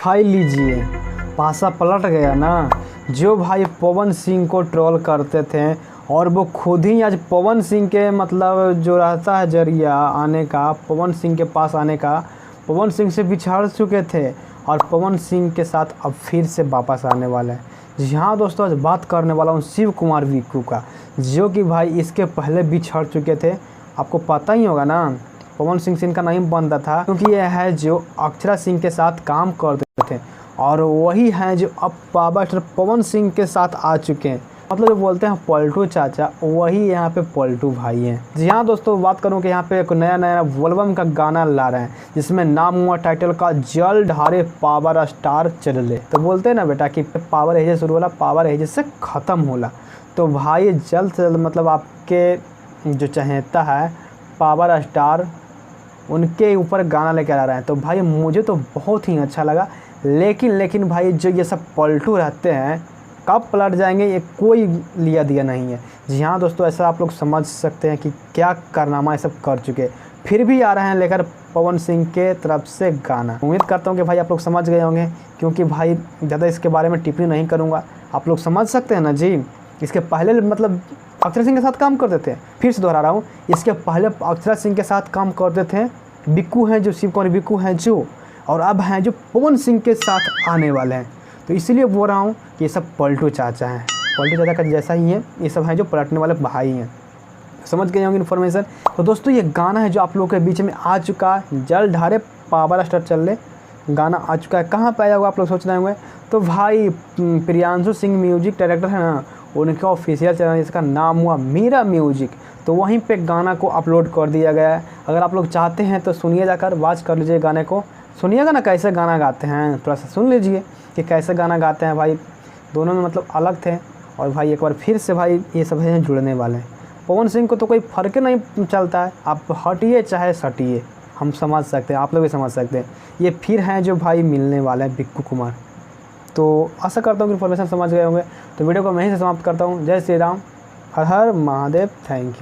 खाई लीजिए, पासा पलट गया ना। जो भाई पवन सिंह को ट्रोल करते थे और वो खुद ही आज पवन सिंह के मतलब जो रहता है जरिया आने का, पवन सिंह के पास आने का, पवन सिंह से बिछड़ चुके थे और पवन सिंह के साथ अब फिर से वापस आने वाले हैं। जी हाँ दोस्तों, आज बात करने वाला हूँ शिव कुमार विक्कू का, जो कि भाई इसके पहले बिछड़ चुके थे। आपको पता ही होगा ना, पवन सिंह से इनका नहीं बनता था, क्योंकि यह है जो अक्षरा सिंह के साथ काम करते थे और वही हैं जो अब पावर स्टार पवन सिंह के साथ आ चुके हैं। मतलब जो बोलते हैं पलटू चाचा, वही यहाँ पे पलटू भाई हैं। जी हाँ दोस्तों, बात करूँ कि यहाँ पे एक नया एल्बम का गाना ला रहे हैं, जिसमें नाम हुआ टाइटल का जल ढारे पावर स्टार चले। तो बोलते हैं ना बेटा कि पावर एजे शुरू होला, पावर एजे से ख़त्म होला। तो भाई जल्द से जल्द मतलब आपके जो चाहता है पावर स्टार, उनके ऊपर गाना लेकर आ रहे हैं। तो भाई मुझे तो बहुत ही अच्छा लगा, लेकिन भाई जो ये सब पलटू रहते हैं कब पलट जाएंगे ये कोई लिया दिया नहीं है। जी हाँ दोस्तों, ऐसा आप लोग समझ सकते हैं कि क्या कारनामा ये सब कर चुके, फिर भी आ रहे हैं लेकर पवन सिंह के तरफ से गाना। उम्मीद करता हूँ कि भाई आप लोग समझ गए होंगे, क्योंकि भाई ज़्यादा इसके बारे में टिप्पणी नहीं करूँगा। आप लोग समझ सकते हैं ना जी। इसके पहले मतलब अक्षरा सिंह के साथ काम करते थे, फिर से दोहरा रहा हूँ, इसके पहले अक्षरा सिंह के साथ काम करते थे विक्कू हैं, जो शिव कुमार विक्कू हैं जो, और अब हैं जो पवन सिंह के साथ आने वाले हैं। तो इसलिए बोल रहा हूँ कि ये सब पलटू चाचा हैं, पलटू चाचा का जैसा ही है, ये सब हैं जो पलटने वाले भाई हैं। समझ गए होंगे इन्फॉर्मेशन। तो दोस्तों ये गाना है जो आप लोगों के बीच में आ चुका है, जल ढारे पावर स्टार चले, गाना आ चुका है। कहाँ पे आया होगा आप लोग सोच रहे होंगे। तो भाई प्रियांशु सिंह म्यूजिक डायरेक्टर है ना, उनका ऑफिशियल चैनल जिसका नाम हुआ मेरा म्यूजिक, तो वहीं पे गाना को अपलोड कर दिया गया है। अगर आप लोग चाहते हैं तो सुनिए, जाकर वॉच कर लीजिए गाने को, सुनिएगा ना कैसे गाना गाते हैं, थोड़ा सा सुन लीजिए कि कैसे गाना गाते हैं। भाई दोनों में मतलब अलग थे, और भाई एक बार फिर से भाई ये सब हैं जुड़ने वाले हैं। पवन सिंह को तो कोई फ़र्क नहीं चलता है, आप हटिए चाहे सटिए, हम समझ सकते हैं, आप लोग भी समझ सकते हैं। ये फिर हैं जो भाई मिलने वाले हैं विक्कू कुमार। तो आशा करता हूँ कि इन्फॉर्मेशन समझ गए होंगे। तो वीडियो को मैं यहीं से समाप्त करता हूँ। जय श्री राम, हर हर महादेव, थैंक यू।